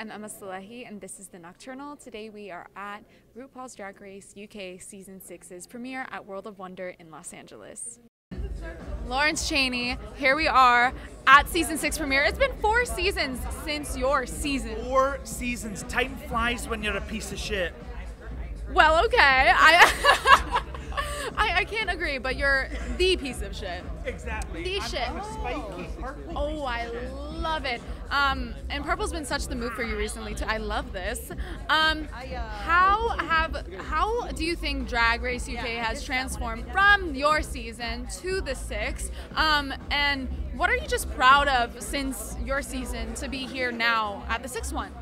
I'm Emma Salehi, and this is The Nocturnal. Today we are at RuPaul's Drag Race UK Season 6's premiere at World of Wonder in Los Angeles. Lawrence Chaney, here we are at Season 6 premiere. It's been 4 seasons since your season. 4 seasons. Time flies when you're a piece of shit. Well, okay. I can't agree, but you're the piece of shit. Exactly. The shit. I'm a spiky purple. Oh, I love it. And purple's been such the move for you recently too. I love this. How do you think Drag Race UK has transformed from your season to the 6th? And what are you just proud of since your season to be here now at the 6th one?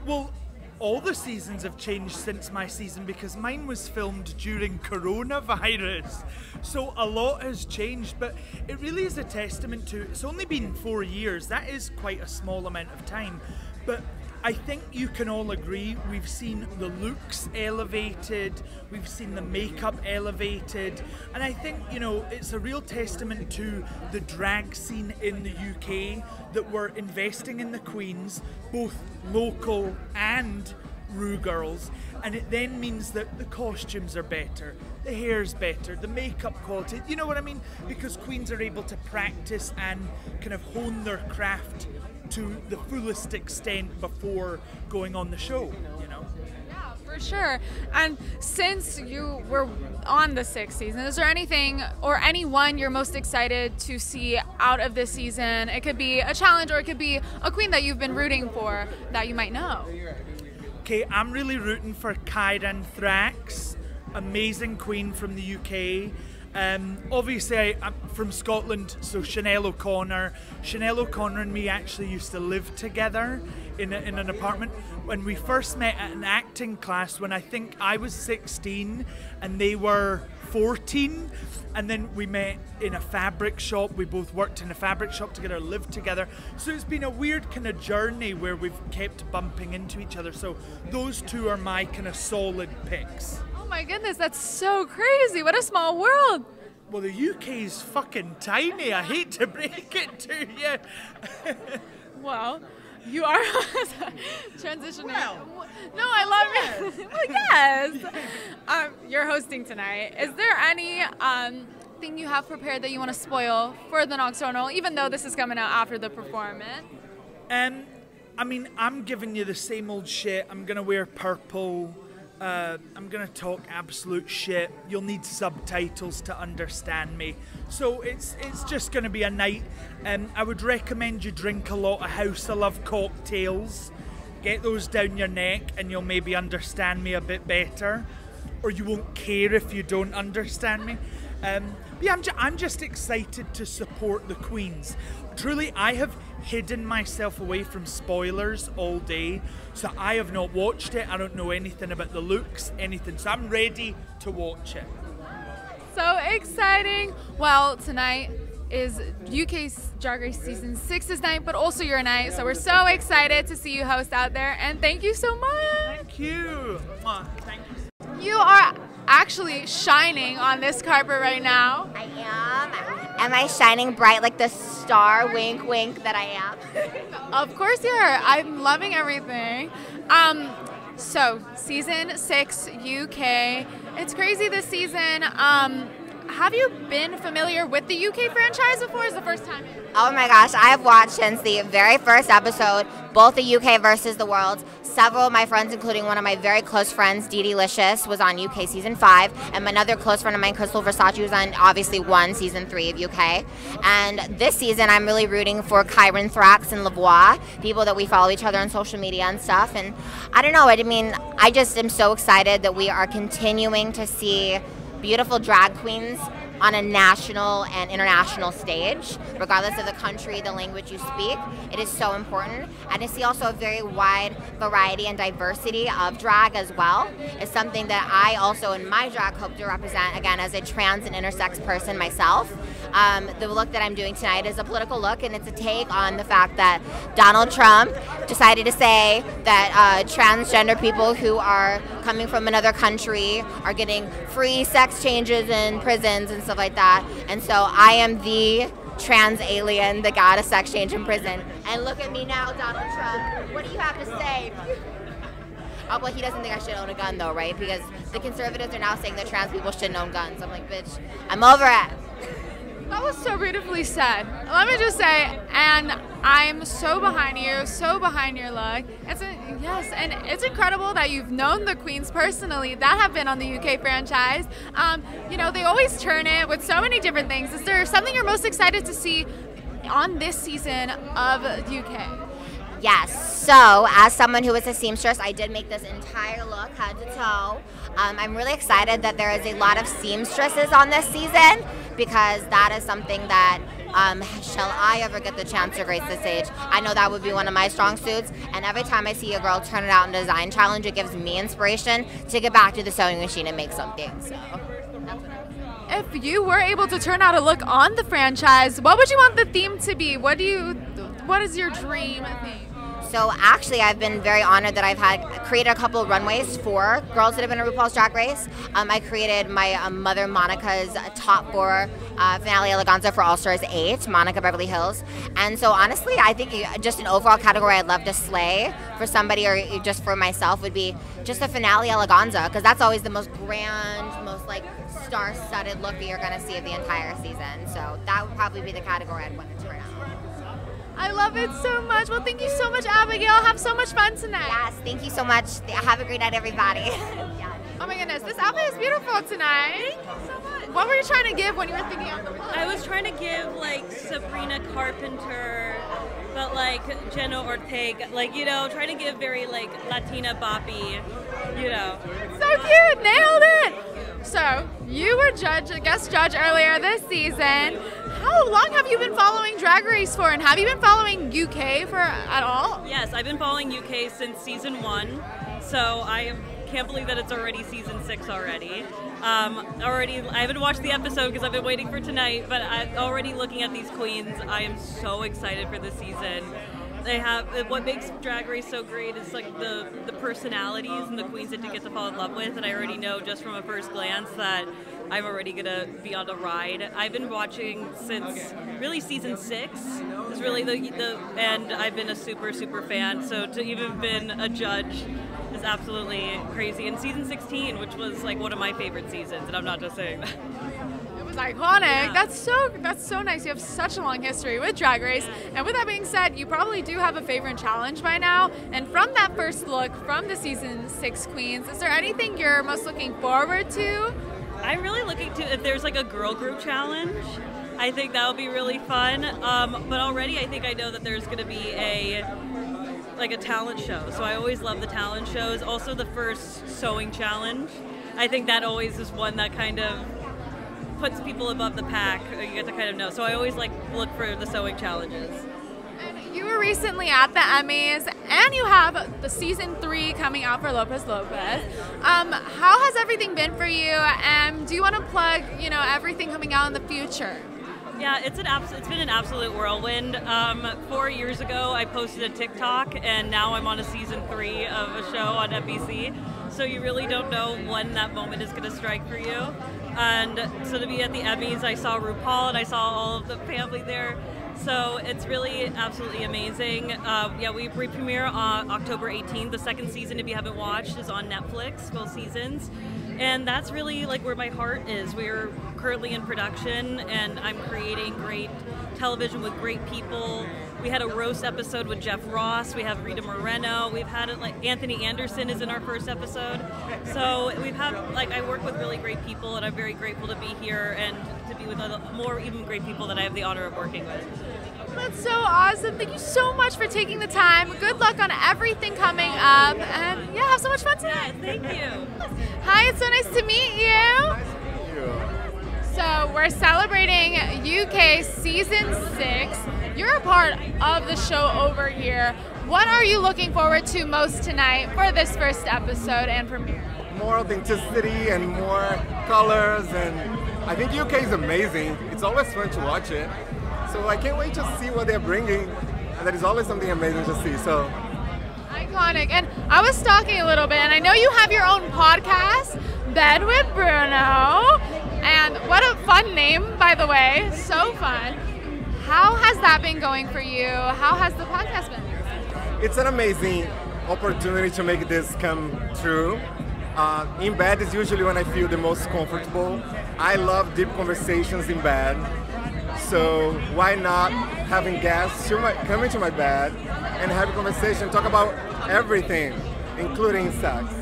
Well, all the seasons have changed since my season because mine was filmed during coronavirus. So a lot has changed, but it really is a testament to, it's only been 4 years. That is quite a small amount of time. But I think you can all agree we've seen the looks elevated, we've seen the makeup elevated, and I think, you know, it's a real testament to the drag scene in the UK that we're investing in the queens, both local and Ru girls, and it then means that the costumes are better, the hair's better, the makeup quality, you know what I mean? Because queens are able to practice and kind of hone their craft to the fullest extent before going on the show, you know? Yeah, for sure. And since you were on the 6th season, is there anything or anyone you're most excited to see out of this season? It could be a challenge or it could be a queen that you've been rooting for that you might know. Okay, I'm really rooting for Kyran Thrax, amazing queen from the UK. Obviously, I'm from Scotland, so Chanel O'Connor. Chanel O'Connor and me actually used to live together in an apartment. When we first met at an acting class when I think I was 16 and they were 14, and then we met in a fabric shop. We both worked in a fabric shop together, lived together. So it's been a weird kind of journey where we've kept bumping into each other. So those two are my kind of solid picks. Oh my goodness, that's so crazy. What a small world. Well, the UK is fucking tiny. I hate to break it to you. Well, you are transitioning. Well, no, I love it. Well, yes. You're hosting tonight. Is there any thing you have prepared that you want to spoil for the Nocturnal, even though this is coming out after the performance? I mean, I'm giving you the same old shit. I'm going to wear purple. I'm going to talk absolute shit. You'll need subtitles to understand me. So it's just going to be a night. I would recommend you drink a lot of House of Love cocktails. Get those down your neck and you'll maybe understand me a bit better. Or you won't care if you don't understand me. Yeah, I'm just excited to support the queens. Truly, I have hidden myself away from spoilers all day, so I have not watched it. I don't know anything about the looks, anything, so I'm ready to watch it. So exciting. Well, tonight is UK's Drag Race Season 6's night, but also your night, so we're so excited to see you host out there, and thank you so much. Thank you. Thank you. You are actually shining on this carpet right now. I am. Am I shining bright like the star wink wink that I am? Of course you are. I'm loving everything. So Season 6 UK. It's crazy this season. Have you been familiar with the UK franchise before? Is the first time? Oh my gosh, I have watched since the very first episode, both the UK versus the world. Several of my friends, including one of my very close friends, Dee Dee Licious, was on UK Season 5, and another close friend of mine, Crystal Versace, was on obviously Season 3 of UK. And this season, I'm really rooting for Kyran Thrax and Lavoie, people that we follow each other on social media and stuff. And I don't know, I mean, I just am so excited that we are continuing to see beautiful drag queens on a national and international stage, regardless of the country, the language you speak. It is so important. And to see also a very wide variety and diversity of drag as well is something that I also in my drag hope to represent, again, as a trans and intersex person myself. The look that I'm doing tonight is a political look, and it's a take on the fact that Donald Trump decided to say that transgender people who are coming from another country are getting free sex changes in prisons and stuff like that. And so I am the trans alien that got a sex change in prison. And look at me now, Donald Trump. What do you have to say? Oh, well, he doesn't think I should own a gun, though, right? Because the conservatives are now saying that trans people shouldn't own guns. I'm like, bitch, I'm over it. That was so beautifully said. Let me just say, and I'm so behind you, so behind your look. Yes, and it's incredible that you've known the queens personally that have been on the UK franchise. You know, they always turn it with so many different things. Is there something you're most excited to see on this season of UK? Yes, so as someone who is a seamstress, I did make this entire look head to toe. I'm really excited that there is a lot of seamstresses on this season because that is something that, shall I ever get the chance to grace the stage, I know that would be one of my strong suits. And every time I see a girl turn it out in a design challenge, it gives me inspiration to get back to the sewing machine and make something. So that's what I was. If you were able to turn out a look on the franchise, what would you want the theme to be? What is your dream theme? So actually, I've been very honored that I've created a couple of runways for girls that have been in RuPaul's Drag Race. I created my mother Monica's top 4 finale eleganza for All Stars 8, Monica Beverly Hills. And so honestly, I think just an overall category I'd love to slay for somebody or just for myself would be just a finale eleganza, because that's always the most grand, most like star-studded look that you're going to see of the entire season. So that would probably be the category I'd want to turn out. I love it so much. Well, thank you so much, Abigail. Have so much fun tonight. Yes, thank you so much. Have a great night, everybody. Yeah. Oh my goodness, this outfit is beautiful tonight. Thank you so much. What were you trying to give when you were thinking of the look? I was trying to give like Sabrina Carpenter, but like Jenna Ortega, like, you know, trying to give very like Latina boppy, you know. So cute, nailed it. So you were guest judge earlier this season. How long have you been following Drag Race for, and have you been following UK for at all? Yes, I've been following UK since season 1, so I can't believe that it's already season 6 already. I haven't watched the episode because I've been waiting for tonight, but I'm already looking at these queens. I am so excited for this season. They have, what makes Drag Race so great is like the personalities and the queens that you get to fall in love with, and I already know just from a first glance that I'm already gonna be on a ride. I've been watching since really season 6 is really and I've been a super fan. So to even been a judge is absolutely crazy. And season 16, which was like one of my favorite seasons, and I'm not just saying that. It was iconic. Yeah. That's so nice. You have such a long history with Drag Race. And with that being said, you probably do have a favorite challenge by now. And from that first look from the season 6 queens, is there anything you're most looking forward to? I'm really looking to, if there's like a girl group challenge, I think that would be really fun. But already I think I know that there's going to be a talent show. So I always love the talent shows. Also the first sewing challenge. I think that always is one that kind of puts people above the pack. You get to kind of know. So I always look for the sewing challenges. And you were recently at the Emmys, and you have the season 3 coming out for Lopez Lopez. How has everything been for you? And do you want to plug, everything coming out in the future? Yeah, it's been an absolute whirlwind. 4 years ago, I posted a TikTok, and now I'm on a season 3 of a show on NBC. So you really don't know when that moment is going to strike for you. And so to be at the Emmys, I saw RuPaul, and I saw all of the family there. So it's really absolutely amazing. We premiere on October 18th. The second season, if you haven't watched, is on Netflix, both seasons. And that's really like where my heart is. We're currently in production, and I'm creating great television with great people. We had a roast episode with Jeff Ross. We have Rita Moreno. We've had Anthony Anderson is in our first episode. So I work with really great people, and I'm very grateful to be here and to be with more even great people that I have the honor of working with. That's so awesome. Thank you so much for taking the time. Good luck on everything coming up. And yeah, have so much fun tonight. Yeah, thank you. Hi, it's so nice to meet you. Nice to meet you. So we're celebrating UK season 6. You're a part of the show over here. What are you looking forward to most tonight for this first episode and premiere? More authenticity and more colors, and I think UK is amazing. It's always fun to watch it. So I can't wait to see what they're bringing, and there is always something amazing to see. So I iconic. And I was stalking a little bit, and I know you have your own podcast, Bed with Bruno. And what a fun name, by the way. So fun. How has that been going for you? How has the podcast been? It's an amazing opportunity to make this come true. In bed is usually when I feel the most comfortable. I love deep conversations in bed. So why not having guests come into my bed and have a conversation, talk about everything, including sex.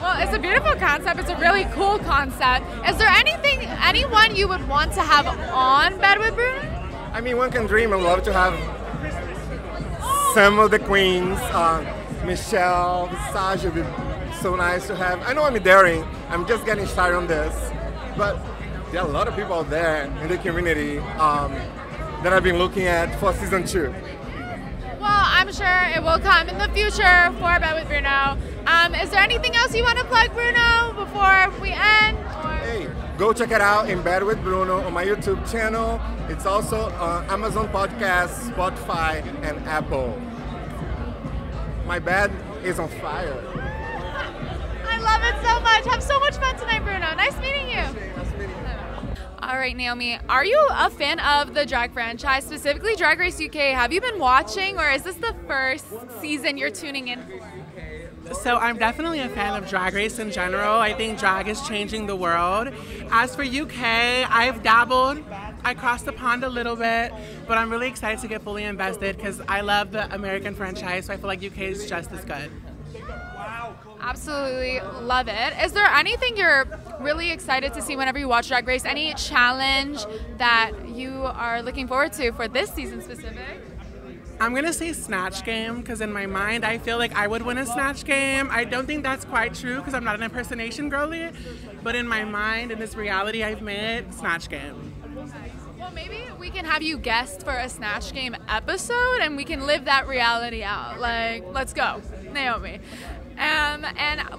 Well, it's a beautiful concept. It's a really cool concept. Is there anyone you would want to have on Bed with Bruno? I mean, one can dream. I would love to have some of the queens. Michelle Visage would be so nice to have. I know I'm daring. I'm just getting started on this. But there are a lot of people out there in the community that I've been looking at for season 2. Well, I'm sure it will come in the future for Bed with Bruno. Is there anything else you want to plug, Bruno, before we end? Hey, go check it out in Bed with Bruno on my YouTube channel. It's also on Amazon Podcasts, Spotify, and Apple. My bed is on fire. I love it so much. Have so much fun tonight, Bruno. Nice meeting you. Nice meeting you. All right, Naomi, are you a fan of the drag franchise, specifically Drag Race UK? Have you been watching, or is this the first season you're tuning in for? So I'm definitely a fan of Drag Race in general. I think drag is changing the world. As for UK, I've dabbled. I crossed the pond a little bit, but I'm really excited to get fully invested because I love the American franchise, so I feel like UK is just as good. Absolutely love it. Is there anything you're really excited to see whenever you watch Drag Race? Any challenge that you are looking forward to for this season specific? I'm going to say Snatch Game because in my mind I feel like I would win a Snatch Game. I don't think that's quite true because I'm not an impersonation girly, but in my mind, in this reality I've made, Snatch Game. Well, maybe we can have you guest for a Snatch Game episode and we can live that reality out. Like, let's go, Naomi. And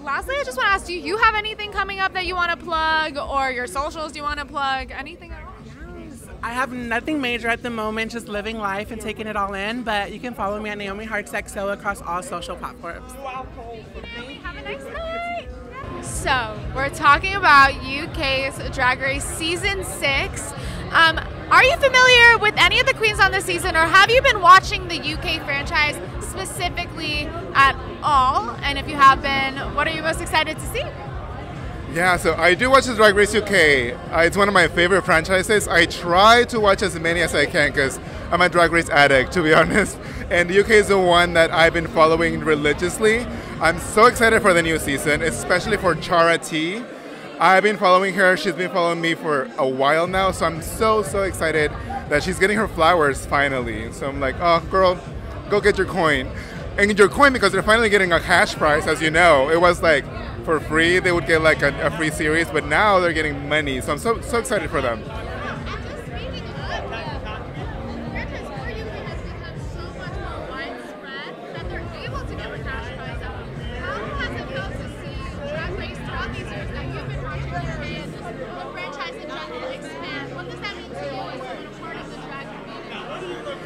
lastly, I just want to ask, do you have anything coming up that you want to plug, or your socials do you want to plug? Anything at all? I have nothing major at the moment, just living life and taking it all in, but you can follow me at Naomi HeartsXO across all social platforms. Have a nice night. So, we're talking about UK's Drag Race Season 6. Are you familiar with any of the queens on this season, or have you been watching the UK franchise specifically at all? And if you have been, what are you most excited to see? Yeah, so I do watch the Drag Race UK. It's one of my favorite franchises. I try to watch as many as I can because I'm a Drag Race addict, to be honest. And the UK is the one that I've been following religiously. I'm so excited for the new season, especially for Chara T. I've been following her. She's been following me for a while now, so I'm so excited that she's getting her flowers finally. So I'm like, oh, girl, go get your coin. And your coin, because they're finally getting a cash prize, as you know. It was like for free, they would get like a free series, but now they're getting money. So I'm so excited for them.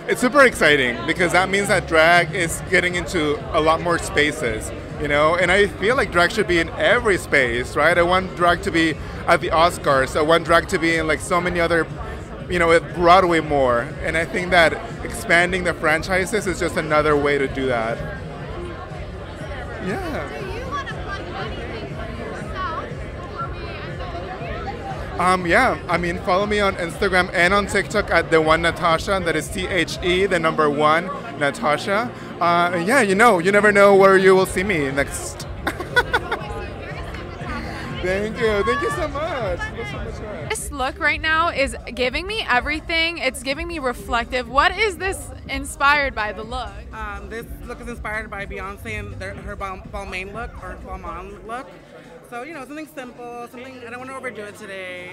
It's super exciting because that means that drag is getting into a lot more spaces, you know, and I feel like drag should be in every space, right? I want drag to be at the Oscars. I want drag to be in like so many other, you know, with Broadway more. And I think that expanding the franchises is just another way to do that. Yeah. Yeah, I mean, follow me on Instagram and on TikTok at The One Natasha. That is THE, the number 1, Natasha. Yeah, you know, you never know where you will see me next. Thank you so much. This look right now is giving me everything. It's giving me reflective. What is this inspired by, the look? This look is inspired by Beyonce and her Balmain look, or Balmain look. So, you know, something simple, something, I don't want to overdo it today.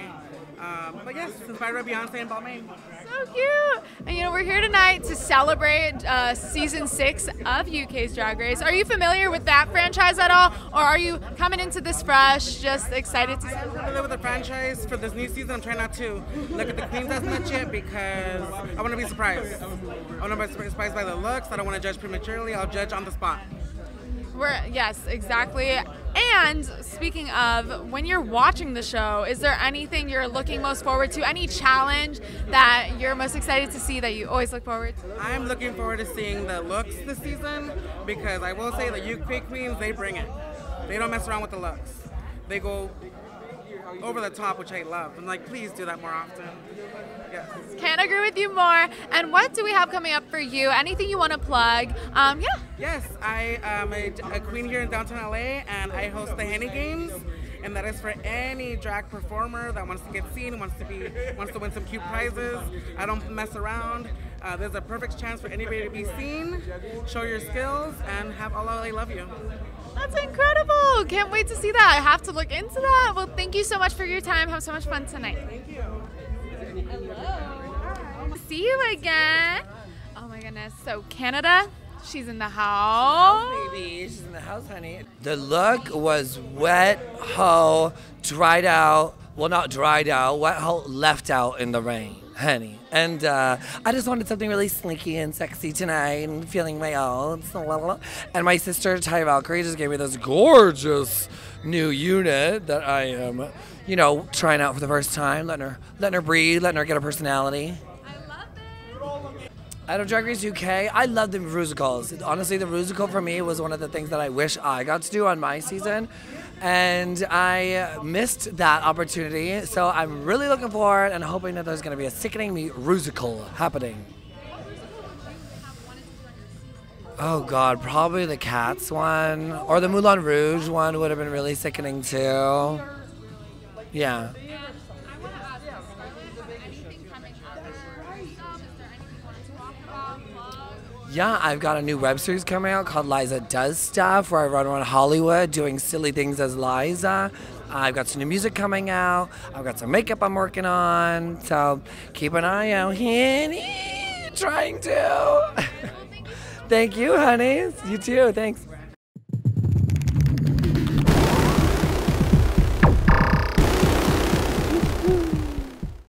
But yes, inspired by Beyonce and Balmain. So cute. And you know, we're here tonight to celebrate season 6 of UK's Drag Race. Are you familiar with that franchise at all? Or are you coming into this fresh, just excited to see? I'm familiar with the franchise. For this new season, I'm trying not to look at the queens as much yet because I want to be surprised. I want to be surprised by the looks. I don't want to judge prematurely. I'll judge on the spot. Yes, exactly. And speaking of, when you're watching the show, is there anything you're looking most forward to? Any challenge that you're most excited to see that you always look forward to? I'm looking forward to seeing the looks this season because I will say the UK queens, they bring it. They don't mess around with the looks. They go over the top, which I love. I'm like, please do that more often. Yes. Can't agree with you more. And what do we have coming up for you? Anything you want to plug? Yeah. Yes, I am a queen here in downtown LA, and I host the Henny Games, and that is for any drag performer that wants to get seen, wants to win some cute prizes. I don't mess around. There's a perfect chance for anybody to be seen, show your skills, and have all LA love you. That's incredible. Can't wait to see that. I have to look into that. Well, thank you so much for your time. Have so much fun tonight. Thank you. Hello. See you again. Oh my goodness. So Canada, she's in the house. Baby, she's in the house, honey. The look was wet hoe, dried out. Well, not dried out. Wet hoe left out in the rain, honey. And I just wanted something really slinky and sexy tonight and feeling my own. And my sister, Ty Valkyrie, just gave me this gorgeous new unit that I am, you know, trying out for the first time, letting her breathe, letting her get her personality. I love it. Out of Drag Race UK, I love the musicals. Honestly, the musical for me was one of the things that I wish I got to do on my season. And I missed that opportunity, so I'm really looking forward and hoping that there's going to be a sickening musical happening. Oh God, probably the Cats one, or the Moulin Rouge one would have been really sickening too. Yeah. Yeah, I've got a new web series coming out called Liza Does Stuff, where I run around Hollywood doing silly things as Liza. I've got some new music coming out. I've got some makeup I'm working on. So keep an eye out, honey. Trying to. Thank you, honey. You too. Thanks.